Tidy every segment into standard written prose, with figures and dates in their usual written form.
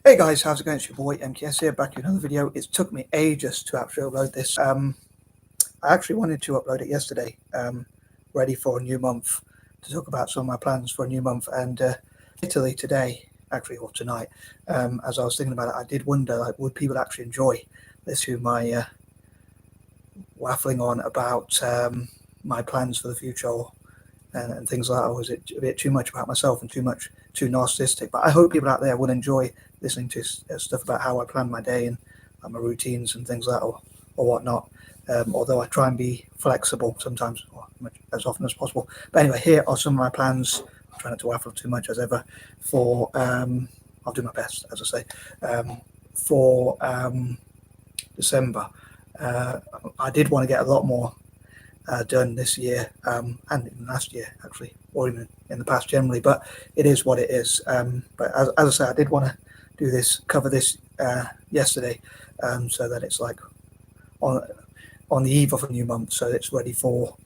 Hey guys, how's it going? It's your boy MKS here, back with another video. It took me ages to actually upload this. I actually wanted to upload it yesterday, ready for a new month, to talk about some of my plans for a new month. And literally today, actually, or tonight, as I was thinking about it, I did wonder, like, would people actually enjoy listening to my waffling on about my plans for the future, and things like that, or was it a bit too much about myself and too narcissistic? But I hope people out there will enjoy listening to stuff about how I plan my day and my routines and things like that, or whatnot. Although I try and be flexible sometimes, or as often as possible. But anyway, here are some of my plans. I'm trying not to waffle too much as ever. For I'll do my best, as I say. For December, I did want to get a lot more done this year, and even last year actually, or even in the past generally, but it is what it is. But as I say, I did want to cover this yesterday, so that it's like on the eve of a new month, so it's ready for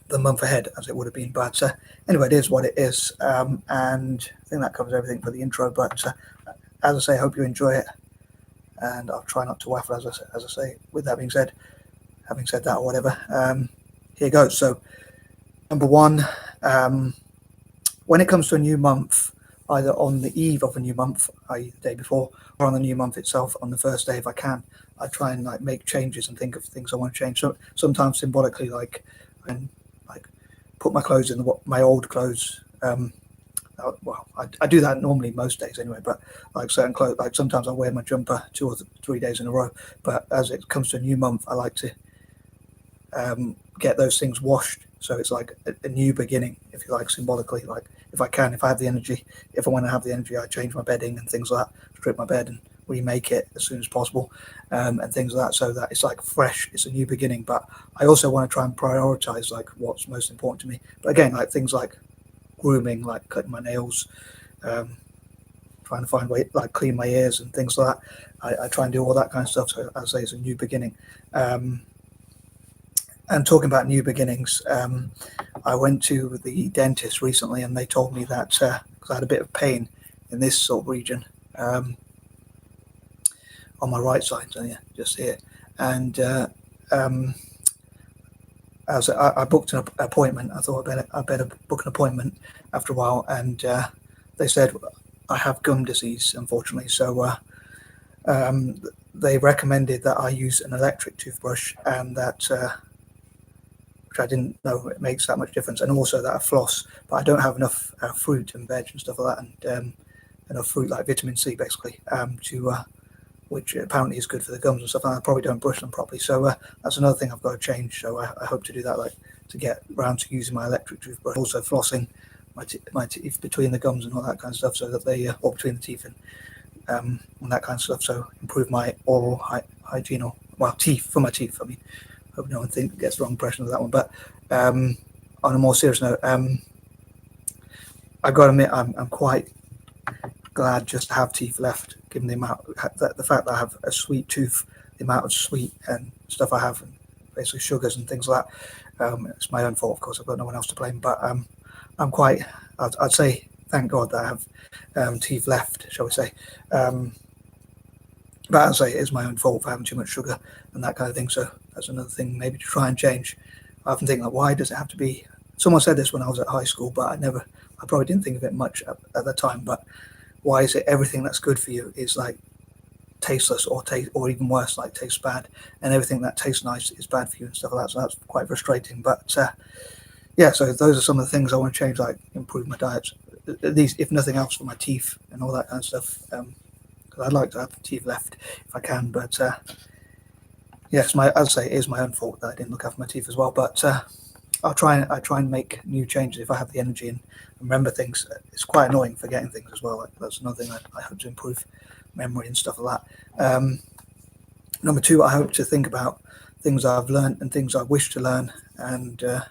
the month ahead, as it would have been. But anyway, it is what it is, and I think that covers everything for the intro. But as I say, I hope you enjoy it, and I'll try not to waffle, as I say. With that being said, having said that, or whatever, here goes. So number one, when it comes to a new month, either on the eve of a new month, i.e. the day before, or on the new month itself, on the first day if I can, I try and like make changes and think of things I want to change. So sometimes symbolically, like, and like put my clothes in my old clothes. Well, I do that normally most days anyway, but like certain clothes, like sometimes I wear my jumper 2 or 3 days in a row. But as it comes to a new month, I like to get those things washed, so it's like a new beginning, if you like, symbolically. Like, if I have the energy, if I want to have the energy, I change my bedding and things like that, strip my bed and remake it as soon as possible, and things like that, so that it's like fresh, it's a new beginning. But I also want to try and prioritize like what's most important to me. But again, like things like grooming, like cutting my nails, trying to find way, like clean my ears and things like that. I try and do all that kind of stuff, so as I say, it's a new beginning. And talking about new beginnings, I went to the dentist recently, and they told me that because I had a bit of pain in this sort of region, on my right side, so yeah, just here. And as I booked an appointment, I thought I better book an appointment after a while, and they said I have gum disease, unfortunately. So they recommended that I use an electric toothbrush, and that which I didn't know it makes that much difference, and also that I floss, but I don't have enough fruit and veg and stuff like that, and enough fruit, like vitamin C basically, which apparently is good for the gums and stuff, and I probably don't brush them properly. So that's another thing I've got to change. So I hope to do that, like to get around to using my electric toothbrush, also flossing my teeth between the gums and all that kind of stuff, so that they or between the teeth and that kind of stuff, so improve my oral hygiene, or teeth, for my teeth, I mean. Hope no one gets the wrong impression of that one. But on a more serious note, I've got to admit, I'm quite glad just to have teeth left, given the fact that I have a sweet tooth, the amount of sweet and stuff I have, and basically sugars and things like that. It's my own fault, of course. I've got no one else to blame. But I'm quite, I'd say, thank God that I have teeth left, shall we say. But as I say, it is my own fault for having too much sugar and that kind of thing. So that's another thing maybe to try and change. I often think, like, why does it have to be? Someone said this when I was at high school, but I probably didn't think of it much at the time. But why is it everything that's good for you is like tasteless, or even worse, like tastes bad, and everything that tastes nice is bad for you and stuff like that? So that's quite frustrating. But yeah, so those are some of the things I want to change, like improve my diet, at least if nothing else, for my teeth and all that kind of stuff. I'd like to have the teeth left if I can, but yes, as I say, it is my own fault that I didn't look after my teeth as well. But I try and make new changes if I have the energy and remember things. It's quite annoying forgetting things as well. Like, that's another thing I hope to improve, memory and stuff like that. Number two, I hope to think about things I've learned and things I wish to learn, and that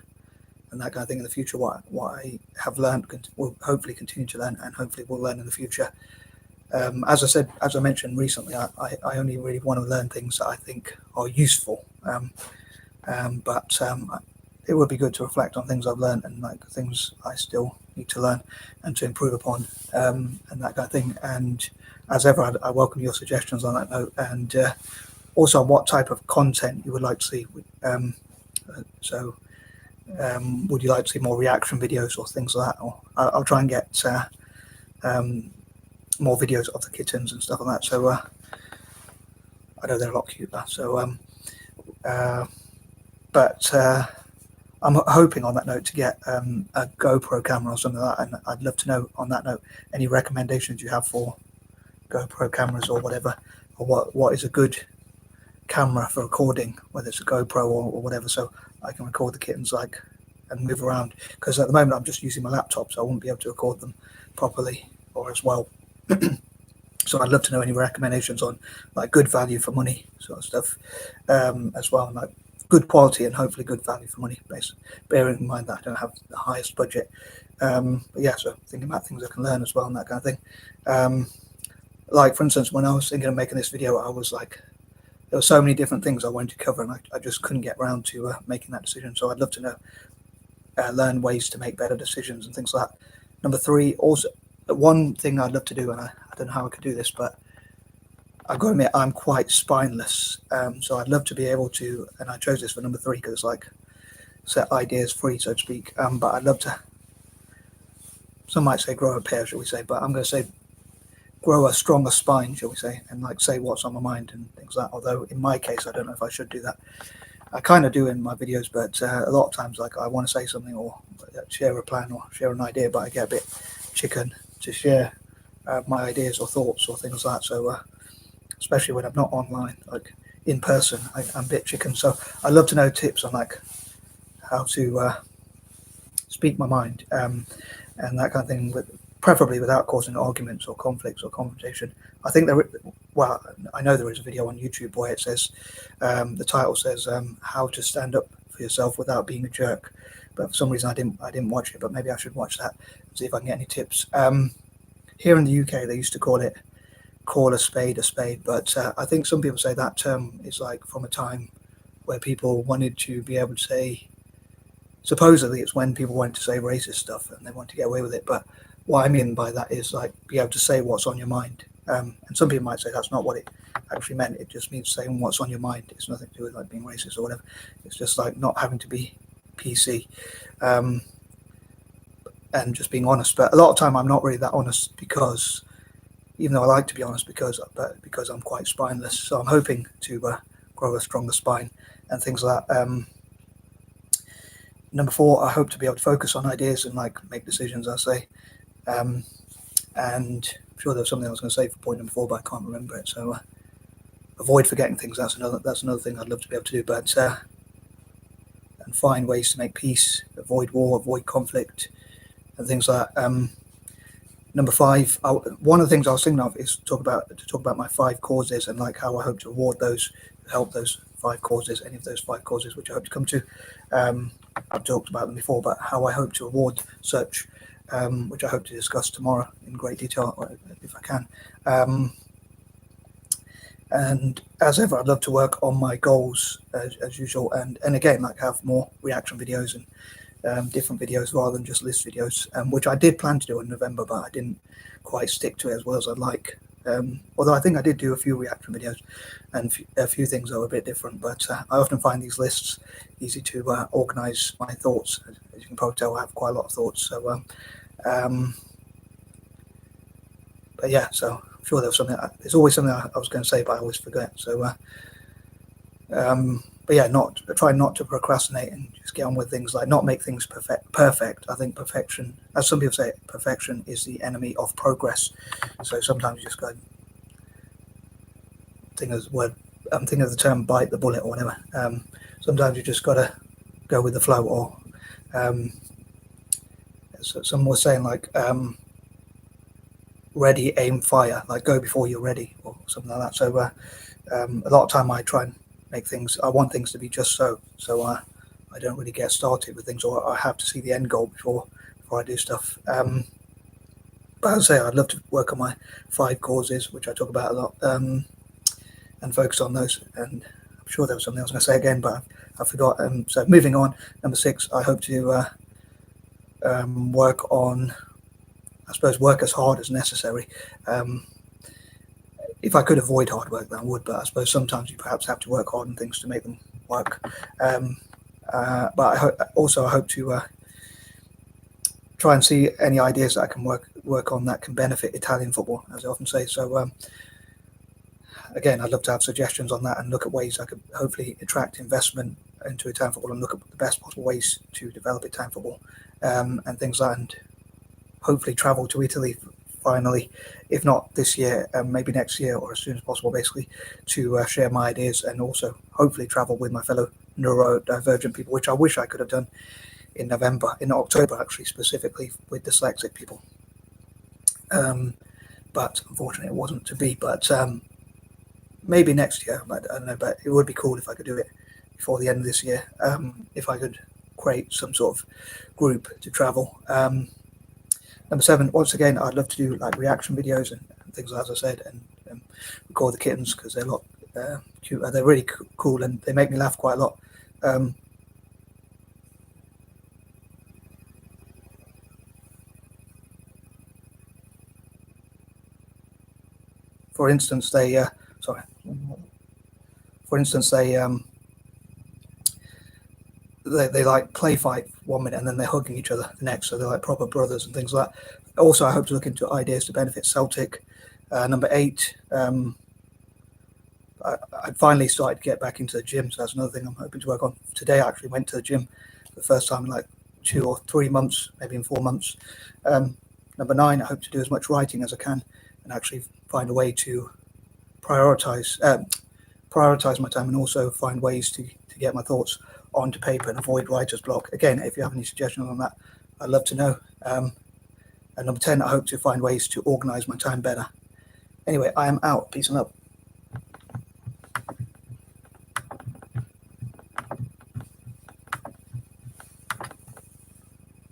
kind of thing in the future. What I have learned will hopefully continue to learn, and hopefully will learn in the future. As I mentioned recently, I only really want to learn things that I think are useful. But it would be good to reflect on things I've learned and like things I still need to learn and to improve upon, and that kind of thing. And as ever, I welcome your suggestions on that note, and also what type of content you would like to see. Would you like to see more reaction videos or things like that? Or I'll try and get more videos of the kittens and stuff like that. So I know they're a lot cuter. So I'm hoping on that note to get a GoPro camera or something like that, and I'd love to know on that note any recommendations you have for GoPro cameras or whatever, or what is a good camera for recording, whether it's a GoPro or whatever, so I can record the kittens like and move around, because at the moment I'm just using my laptop, so I won't be able to record them properly or as well. So I'd love to know any recommendations on like good value for money sort of stuff, as well, like good quality and hopefully good value for money, basically, bearing in mind that I don't have the highest budget. But yeah, so thinking about things I can learn as well and that kind of thing. Like for instance, when I was thinking of making this video, I was like, there were so many different things I wanted to cover, and I just couldn't get around to making that decision. So I'd love to know, learn ways to make better decisions and things like that. Number 3, also one thing I'd love to do, and I don't know how I could do this, but I've got to admit I'm quite spineless. So I'd love to be able to, and I chose this for number 3 because it's like set ideas free, so to speak. But I'd love to, some might say grow a pair, shall we say, but I'm going to say grow a stronger spine, shall we say, and like say what's on my mind and things like that. Although in my case, I don't know if I should do that. I kind of do in my videos, but a lot of times, like I want to say something or share a plan or share an idea, but I get a bit chicken to share my ideas or thoughts or things like that. So especially when I'm not online, like in person, I'm a bit chicken. So I'd love to know tips on like how to speak my mind and that kind of thing, preferably without causing arguments or conflicts or confrontation. I think I know there is a video on YouTube where it says, the title says, how to stand up for yourself without being a jerk. But for some reason I didn't watch it, but maybe I should watch that and see if I can get any tips. Here in the UK, they used to call a spade, but I think some people say that term is like from a time where people wanted to be able to say, supposedly it's when people wanted to say racist stuff and they want to get away with it, but what I mean by that is like be able to say what's on your mind. And some people might say that's not what it actually meant. It just means saying what's on your mind. It's nothing to do with like being racist or whatever. It's just like not having to be PC, and just being honest. But a lot of time I'm not really that honest, because even though I like to be honest, because I'm quite spineless. So I'm hoping to grow a stronger spine and things like that. Number 4, I hope to be able to focus on ideas and like make decisions, I say. And I'm sure there was something I was going to say for point number 4, but I can't remember it. So avoid forgetting things. That's another thing I'd love to be able to do. But and find ways to make peace, avoid war, avoid conflict, and things like that. Number 5, one of the things I was thinking of is to talk about my 5 causes and like how I hope to reward those, help those 5 causes, any of those 5 causes which I hope to come to. I've talked about them before, but how I hope to reward such, which I hope to discuss tomorrow in great detail if I can. And as ever, I'd love to work on my goals as usual, and again, like have more reaction videos and different videos rather than just list videos, which I did plan to do in November, but I didn't quite stick to it as well as I'd like. Although I think I did do a few reaction videos and a few things that were a bit different, but I often find these lists easy to organize my thoughts. As you can probably tell, I have quite a lot of thoughts. So, but yeah, so I'm sure there was something. There's always something I was going to say, but I always forget. So, but yeah, try not to procrastinate and just get on with things, like not make things perfect. I think perfection, as some people say, perfection is the enemy of progress. So sometimes you just go, I'm thinking of the term bite the bullet or whatever. Sometimes you just got to go with the flow, or so someone was saying like, ready, aim, fire, like go before you're ready or something like that. So a lot of time I try and I want things to be just so I don't really get started with things, or I have to see the end goal before I do stuff. But as I say, I'd love to work on my 5 causes, which I talk about a lot, and focus on those. And I'm sure there was something I was going to say again, but I forgot. So moving on, number 6, I hope to work on, I suppose, work as hard as necessary. If I could avoid hard work, then I would, but I suppose sometimes you perhaps have to work hard on things to make them work. But I hope to try and see any ideas that I can work on that can benefit Italian football, as I often say. So again, I'd love to have suggestions on that and look at ways I could hopefully attract investment into Italian football and look at the best possible ways to develop Italian football, and things like that, and hopefully travel to Italy finally, if not this year, maybe next year or as soon as possible, basically, to share my ideas and also hopefully travel with my fellow neurodivergent people, which I wish I could have done in October actually, specifically with dyslexic people. But unfortunately it wasn't to be, but maybe next year, I don't know, but it would be cool if I could do it before the end of this year, if I could create some sort of group to travel. Number 7, once again, I'd love to do like reaction videos and things, as I said, and record the kittens because they're a lot cute. They're really cool and they make me laugh quite a lot. For instance, they like play fight 1 minute and then they're hugging each other the next, so they're like proper brothers and things like that. Also, I hope to look into ideas to benefit Celtic. Number 8, I finally started to get back into the gym, so that's another thing I'm hoping to work on. Today I actually went to the gym for the first time in like 2 or 3 months, maybe in 4 months. Number 9, I hope to do as much writing as I can and actually find a way to prioritize my time and also find ways to get my thoughts onto paper and avoid writer's block. Again, if you have any suggestions on that, I'd love to know. And number 10, I hope to find ways to organize my time better. Anyway, I am out. Peace and love.